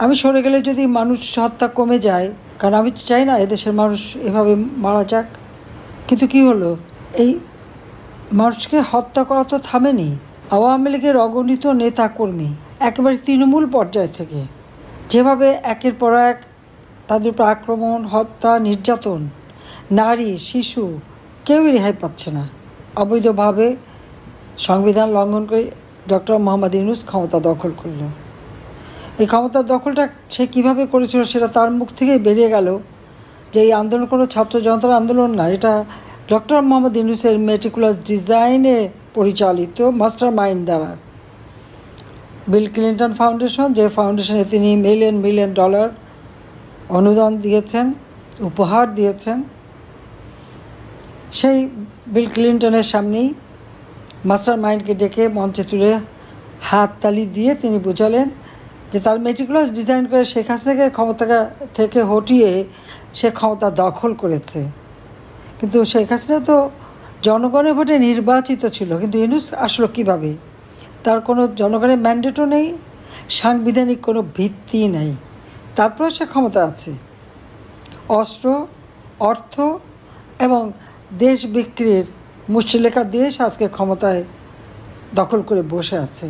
আমি সরে গেলে যদি মানুষ হত্যা কমে যায়, কারণ আমি চাই না এদেশের মানুষ এভাবে মারা যাক। কিন্তু কি হলো, এই মানুষকে হত্যা করা তো থামেনি। আওয়ামী লীগের অগণিত নেতা কর্মী একেবারে তৃণমূল পর্যায় থেকে যেভাবে একের পর এক তাদের উপর আক্রমণ, হত্যা, নির্যাতন, নারী, শিশু কেউই রেহাই পাচ্ছে না। অবৈধভাবে সংবিধান লঙ্ঘন করে ডক্টর মোহাম্মদ ইউনূস ক্ষমতা দখল করল। এই ক্ষমতার দখলটা সে কীভাবে করেছিল সেটা তার মুখ থেকেই বেরিয়ে গেল যে এই আন্দোলন কোনো ছাত্র জনতার আন্দোলন না, এটা ডক্টর মোহাম্মদ ইউনূসের মেটিকুলাস ডিজাইনে পরিচালিত মাস্টার মাইন্ড দ্বারা। বিল ক্লিন্টন ফাউন্ডেশন, যে ফাউন্ডেশনে তিনি মিলিয়ন মিলিয়ন ডলার অনুদান দিয়েছেন, উপহার দিয়েছেন, সেই বিল ক্লিন্টনের সামনেই মাস্টার মাইন্ডকে ডেকে মঞ্চে তুলে হাততালি দিয়ে তিনি বোঝালেন যে তার মেটিকুলাস ডিজাইন করে শেখ হাসিনাকে ক্ষমতা থেকে হটিয়ে সে ক্ষমতা দখল করেছে। কিন্তু শেখ হাসিনা তো জনগণের ভোটে নির্বাচিত ছিল, কিন্তু ইউনূস আসলো কীভাবে? তার কোনো জনগণের ম্যান্ডেটও নেই, সাংবিধানিক কোনো ভিত্তি নেই, তারপরেও সে ক্ষমতা আছে। অস্ত্র, অর্থ এবং দেশ বিক্রির মুষ্টিলেখা দেশ আজকে ক্ষমতায় দখল করে বসে আছে।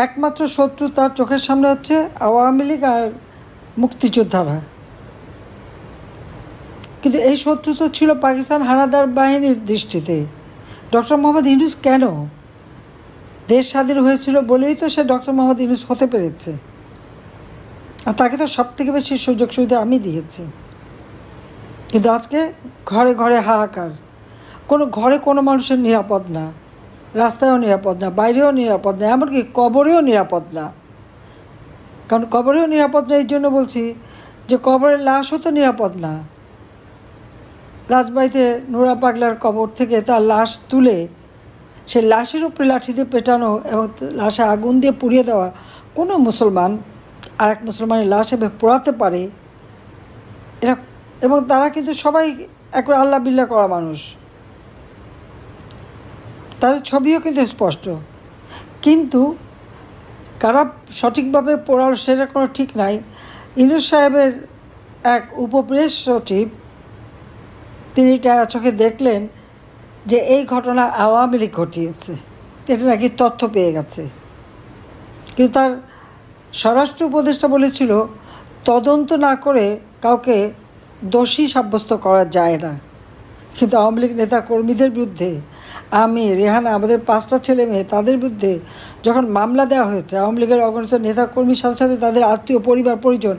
একমাত্র শত্রু তার চোখের সামনে হচ্ছে আওয়ামী লীগ আর মুক্তিযোদ্ধারা। কিন্তু এই শত্রু তো ছিল পাকিস্তান হানাদার বাহিনীর দৃষ্টিতে। ডক্টর মোহাম্মদ ইউনূস কেন? দেশ স্বাধীন হয়েছিল বলেই তো সে ডক্টর মোহাম্মদ ইউনূস হতে পেরেছে, আর তাকে তো সব থেকে বেশি সুযোগ সুবিধা আমি দিয়েছি। কিন্তু আজকে ঘরে ঘরে হাহাকার, কোনো ঘরে কোনো মানুষের নিরাপদ না, রাস্তায়ও নিরাপদ না, বাইরেও নিরাপদ না, এমনকি কবরেও নিরাপদ না। কারণ কবরেও নিরাপদ না এই জন্য বলছি যে কবরের লাশও তো নিরাপদ না। রাজবাড়িতে নোরা পাগলার কবর থেকে তার লাশ তুলে সে লাশের উপরে লাঠি দিয়ে পেটানো এবং লাশে আগুন দিয়ে পুড়িয়ে দেওয়া কোনো মুসলমান আর এক মুসলমানের লাশ এভাবে পোড়াতে পারে এরা? এবং তারা কিন্তু সবাই একবার আল্লাহ বিল্লাহ করা মানুষ, তাদের ছবিও কিন্তু স্পষ্ট। কিন্তু কারা সঠিকভাবে পড়াল সেটা কোনো ঠিক নাই। ইউনূস সাহেবের এক উপপ্রেস সচিব তিনি তারা চোখে দেখলেন যে এই ঘটনা আওয়ামী লীগ ঘটিয়েছে, এটা নাকি তথ্য পেয়ে গেছে। কিন্তু তার স্বরাষ্ট্র উপদেষ্টা বলেছিল তদন্ত না করে কাউকে দোষী সাব্যস্ত করা যায় না। কিন্তু আওয়ামী লীগ নেতা কর্মীদের বিরুদ্ধে, আমি, রেহানা, আমাদের 5টা ছেলে মেয়ে, তাদের বিরুদ্ধে যখন মামলা দেওয়া হয়েছে, আওয়ামী লীগের অগণিত নেতা কর্মীর সাথে সাথে তাদের আত্মীয় পরিবার পরিজন,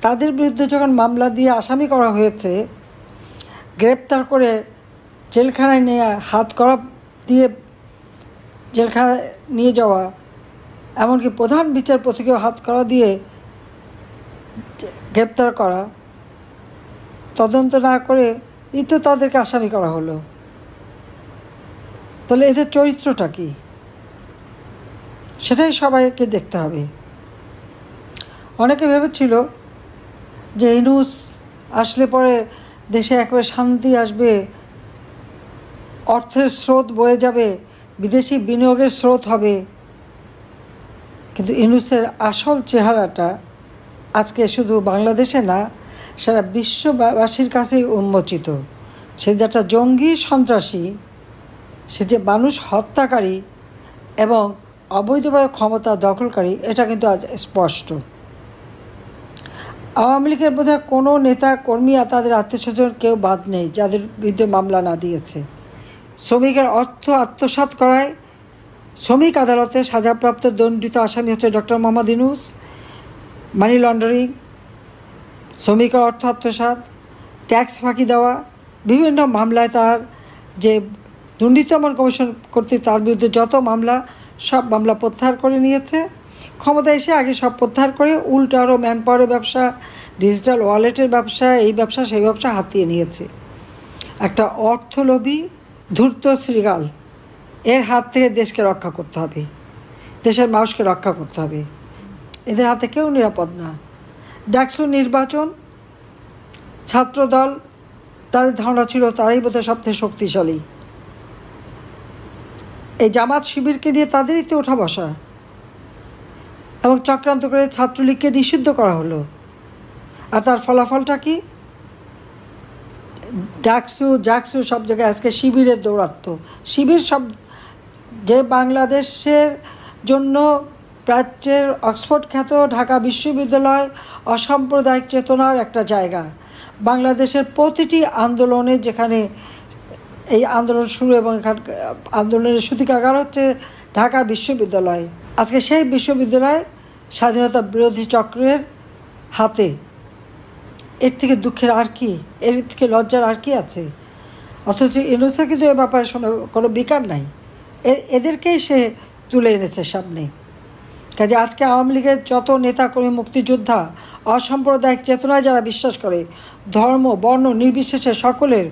তাদের বিরুদ্ধে যখন মামলা দিয়ে আসামি করা হয়েছে, গ্রেপ্তার করে জেলখানায় নিয়ে হাত করা দিয়ে জেলখানায় নিয়ে যাওয়া, এমনকি প্রধান বিচারপতিকেও হাত করা দিয়ে গ্রেপ্তার করা, তদন্ত না করে এই তো তাদেরকে আসামি করা হলো। তাহলে এদের চরিত্রটা কি, সেটাই সবাইকে দেখতে হবে। অনেকে ভেবেছিল যে ইউনূস আসলে পরে দেশে একেবারে শান্তি আসবে, অর্থের স্রোত বয়ে যাবে, বিদেশি বিনিয়োগের স্রোত হবে। কিন্তু ইউনূসের আসল চেহারাটা আজকে শুধু বাংলাদেশে না, সারা বিশ্ববাসীর কাছেই উন্মোচিত। সে যে একটা জঙ্গি সন্ত্রাসী, সে যে মানুষ হত্যাকারী এবং অবৈধভাবে ক্ষমতা দখলকারী, এটা কিন্তু আজ স্পষ্ট। আওয়ামী লীগের বোধহয় কোনো নেতা কর্মী আর তাদের আত্মীয়স্বজন কেউ বাদ নেই যাদের বিরুদ্ধে মামলা না দিয়েছে। শ্রমিকের অর্থ আত্মসাৎ করায় শ্রমিক আদালতে সাজাপ্রাপ্ত দণ্ডিত আসামি হচ্ছে doctor Mohammad Yunus. Money laundering, শ্রমিকের অর্থ আত্মসাৎ, ট্যাক্স ফাঁকি দেওয়া, বিভিন্ন মামলায় তার যে দুর্নীতি দমন কমিশন কর্তৃক তার বিরুদ্ধে যত মামলা, সব মামলা প্রত্যাহার করে নিয়েছে। ক্ষমতায় এসে আগে সব প্রত্যাহার করে উল্টো আরও ম্যান পাওয়ারের ব্যবসা, ডিজিটাল ওয়ালেটের ব্যবসা, এই ব্যবসা সেই ব্যবসা হাতিয়ে নিয়েছে। একটা অর্থলোভী ধূর্ত শৃগাল, এর হাত থেকে দেশকে রক্ষা করতে হবে, দেশের মানুষকে রক্ষা করতে হবে। এদের হাতে কেউ নিরাপদ না। ডাকসু নির্বাচন, ছাত্রদল, তাদের ধারণা ছিল তারাই বোধহয় সবথেকে শক্তিশালী। এই জামাত শিবিরকে নিয়ে তাদেরই তো ওঠা বসা। এবং চক্রান্ত করে ছাত্রলীগকে নিষিদ্ধ করা হলো। আর তার ফলাফলটা কি? জাকসু সব জায়গায় আজকে শিবিরের দৌরাত্ম্য। শিবির সব যে বাংলাদেশের জন্য প্রাচ্যের অক্সফোর্ড খ্যাত ঢাকা বিশ্ববিদ্যালয় অসাম্প্রদায়িক চেতনার একটা জায়গা। বাংলাদেশের প্রতিটি আন্দোলনে, যেখানে এই আন্দোলন শুরু এবং এখান আন্দোলনের সূতিকাগার হচ্ছে ঢাকা বিশ্ববিদ্যালয়, আজকে সেই বিশ্ববিদ্যালয় স্বাধীনতা বিরোধী চক্রের হাতে। এর থেকে দুঃখের আর কি, এর থেকে লজ্জার আর কি আছে? অথচ ইউনূসের কিন্তু এ ব্যাপারে কোনো বিকার নাই। এদেরকেই সে তুলে এনেছে সামনে। কাজে আজকে আওয়ামী লীগের যত নেতাকর্মী, মুক্তিযোদ্ধা, অসাম্প্রদায়িক চেতনায় যারা বিশ্বাস করে, ধর্ম বর্ণ নির্বিশেষে সকলের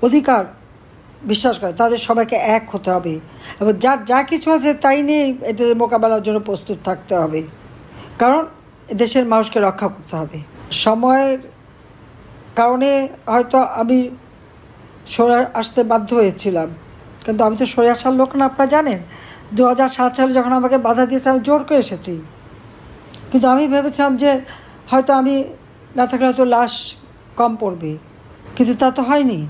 অধিকার বিশ্বাস করে, তাদের সবাইকে এক হতে হবে এবং যার যা কিছু আছে তাই নিয়ে এটার মোকাবেলার জন্য প্রস্তুত থাকতে হবে। কারণ দেশের মানুষকে রক্ষা করতে হবে। সময়ের কারণে হয়তো আমি সরে আসতে বাধ্য হয়েছিলাম, কিন্তু আমি তো সরে আসার লোক না, আপনারা জানেন। 2007 সালে যখন আমাকে বাধা দিয়েছে আমি জোর করে এসেছি, কিন্তু আমি ভেবেছিলাম যে হয়তো আমি না থাকলে হয়তো লাশ কম পড়বে, কিন্তু তা তো হয়নি।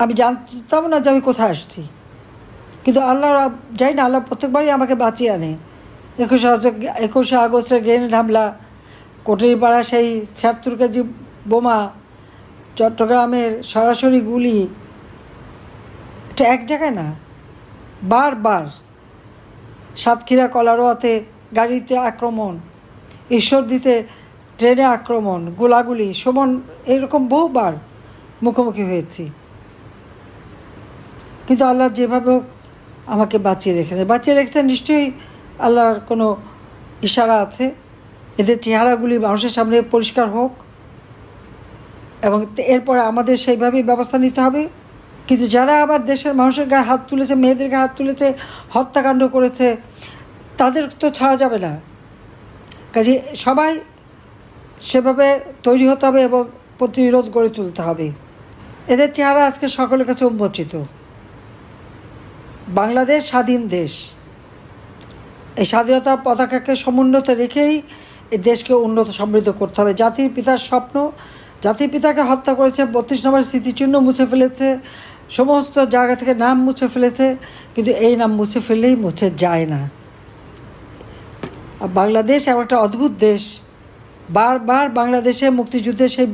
আমি জানতাম না যে আমি কোথায় আসছি, কিন্তু আল্লাহ যাই না, আল্লাহ প্রত্যেকবারই আমাকে বাঁচিয়ে আনে। 21শে আগস্টের গ্রেনেড হামলা, কোটরিপাড়া সেই 76 কেজি বোমা, চট্টগ্রামের সরাসরি গুলি, এটা এক জায়গায় না, বারবার। সাতক্ষীরা কলারোয়াতে গাড়িতে আক্রমণ, ঈশ্বরদীতে ট্রেনে আক্রমণ, গোলাগুলি, সুমন, এরকম বহুবার মুখোমুখি হয়েছি। কিন্তু আল্লাহ যেভাবে হোক আমাকে বাঁচিয়ে রেখেছেন। নিশ্চয়ই আল্লাহর কোনো ইশারা আছে। এদের চেহারাগুলি মানুষের সামনে পরিষ্কার হোক এবং এরপরে আমাদের সেইভাবেই ব্যবস্থা নিতে হবে। কিন্তু যারা আবার দেশের মানুষের গায়ে হাত তুলেছে, মেয়েদের গায়ে হাত তুলেছে, হত্যাকাণ্ড করেছে, তাদের তো ছাড়া যাবে না। কাজে সবাই সেভাবে তৈরি হতে হবে এবং প্রতিরোধ গড়ে তুলতে হবে। এদের চেহারা আজকে সকলের কাছে উন্মোচিত। বাংলাদেশ স্বাধীন দেশ, এই স্বাধীনতার পতাকাকে সমুন্নত রেখেই এই দেশকে উন্নত সমৃদ্ধ করতে হবে। জাতির পিতার স্বপ্ন, জাতির পিতাকে হত্যা করেছে, 32 নম্বর স্মৃতিচিহ্ন মুছে ফেলেছে, সমস্ত জায়গা থেকে নাম মুছে ফেলেছে, কিন্তু এই নাম মুছে ফেললেই মুছে যায় না। বাংলাদেশ এমন একটা অদ্ভুত দেশ, বারবার বাংলাদেশে মুক্তিযুদ্ধের সেই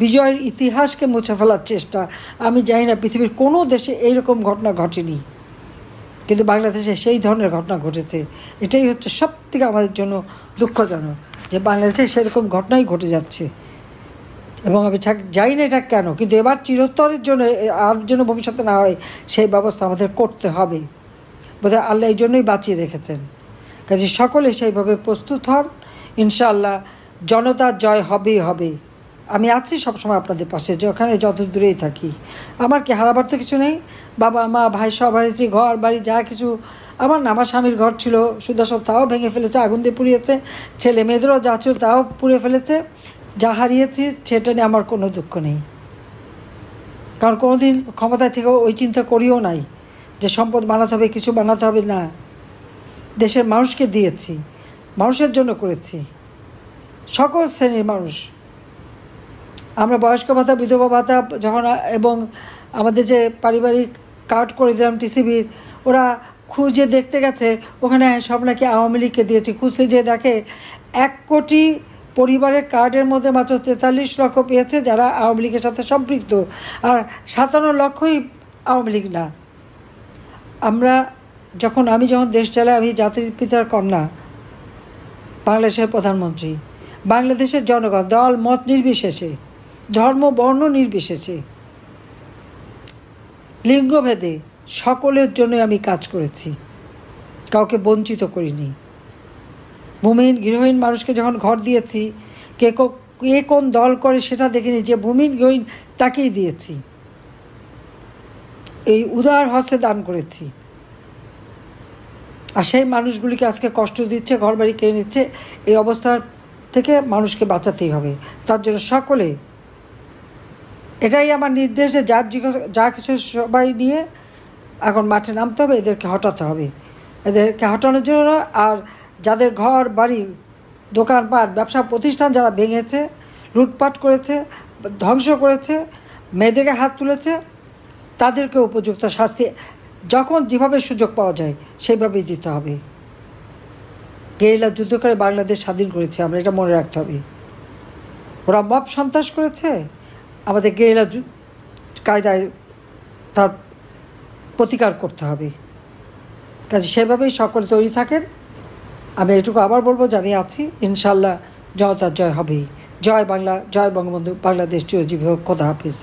বিজয়ের ইতিহাসকে মুছে ফেলার চেষ্টা। আমি জানি না পৃথিবীর কোনো দেশে এইরকম ঘটনা ঘটেনি, কিন্তু বাংলাদেশে সেই ধরনের ঘটনা ঘটেছে। এটাই হচ্ছে সবথেকে আমাদের জন্য দুঃখজনক যে বাংলাদেশে সেরকম ঘটনাই ঘটে যাচ্ছে। এবং আমি জানি না এটা কেন, কিন্তু এবার চিরস্তরের জন্য আর জন্য ভবিষ্যতে না হয় সেই ব্যবস্থা আমাদের করতে হবে। বোধহয় আল্লাহ এই জন্যই বাঁচিয়ে রেখেছেন। কাজে সকলে সেইভাবে প্রস্তুত হন। ইনশাআল্লাহ জনতার জয় হবেই হবে। আমি আছি সবসময় আপনাদের পাশে, যেখানে যত দূরেই থাকি। আমার কি হারাবার তো কিছু নেই। বাবা মা ভাই সব হারিয়েছি, ঘর বাড়ি যা কিছু আমার না। আমার স্বামীর ঘর ছিল সুদর্শন, তাও ভেঙে ফেলেছে, আগুন দিয়ে পুড়িয়েছে। ছেলে মেয়েদেরও যা ছিল তাও পুড়ে ফেলেছে। যা হারিয়েছি সেটা নিয়ে আমার কোনো দুঃখ নেই, কারণ কোনোদিন ক্ষমতায় থেকে ওই চিন্তা করিও নাই যে সম্পদ বানাতে হবে, কিছু বানাতে হবে না। দেশের মানুষকে দিয়েছি, মানুষের জন্য করেছি, সকল শ্রেণীর মানুষ। আমরা বয়স্ক ভাতা, বিধবা ভাতা যখন এবং আমাদের যে পারিবারিক কার্ড করে দিলাম টিসিবির, ওরা খুঁজে দেখতে গেছে ওখানে সব নাকি আওয়ামী লীগকে দিয়েছি। খুঁজতে যেয়ে দেখে 1 কোটি পরিবারের কার্ডের মধ্যে মাত্র 43 লক্ষ পেয়েছে যারা আওয়ামী লীগের সাথে সম্পৃক্ত, আর 57 লক্ষই আওয়ামী লীগ না। আমি যখন দেশ চালাই, আমি জাতির পিতার কন্যা, বাংলাদেশের প্রধানমন্ত্রী, বাংলাদেশের জনগণ দল মত নির্বিশেষে, ধর্ম বর্ণ নির্বিশেষে, লিঙ্গভেদে সকলের জন্য আমি কাজ করেছি, কাউকে বঞ্চিত করিনি। ভূমিহীন গৃহহীন মানুষকে যখন ঘর দিয়েছি, কে কোন দল করে সেটা দেখিনি, যে ভূমিহীন গৃহহীন তাকেই দিয়েছি। এই উদার হস্তে দান করেছি। আর সেই মানুষগুলিকে আজকে কষ্ট দিচ্ছে, ঘরবাড়ি কেড়ে নিচ্ছে। এই অবস্থার থেকে মানুষকে বাঁচাতেই হবে। তার জন্য সকলে, এটাই আমার নির্দেশ, যা কিছু সবাই নিয়ে এখন মাঠে নামতে হবে, এদেরকে হটাতে হবে। এদেরকে হটানোর জন্য আর যাদের ঘর বাড়ি দোকানপাট ব্যবসা প্রতিষ্ঠান যারা ভেঙেছে, লুটপাট করেছে, ধ্বংস করেছে, মেয়েদেরকে হাত তুলেছে, তাদেরকে উপযুক্ত শাস্তি যখন যেভাবে সুযোগ পাওয়া যায় সেইভাবেই দিতে হবে। গেরিলা যুদ্ধ করে বাংলাদেশ স্বাধীন করেছে, আমরা এটা মনে রাখতে হবে। ওরা মব সন্ত্রাস করেছে, আমাদের গেরিলা কায়দায় তার প্রতিকার করতে হবে। কাজে সেভাবেই সকলে তৈরি থাকেন। আমি এটুকু আবার বলবো যে আমি আছি, ইনশাল্লাহ জনতার জয় হবেই। জয় বাংলা, জয় বঙ্গবন্ধু, বাংলাদেশ চিরজীবী হোক। খোদা হাফিজ।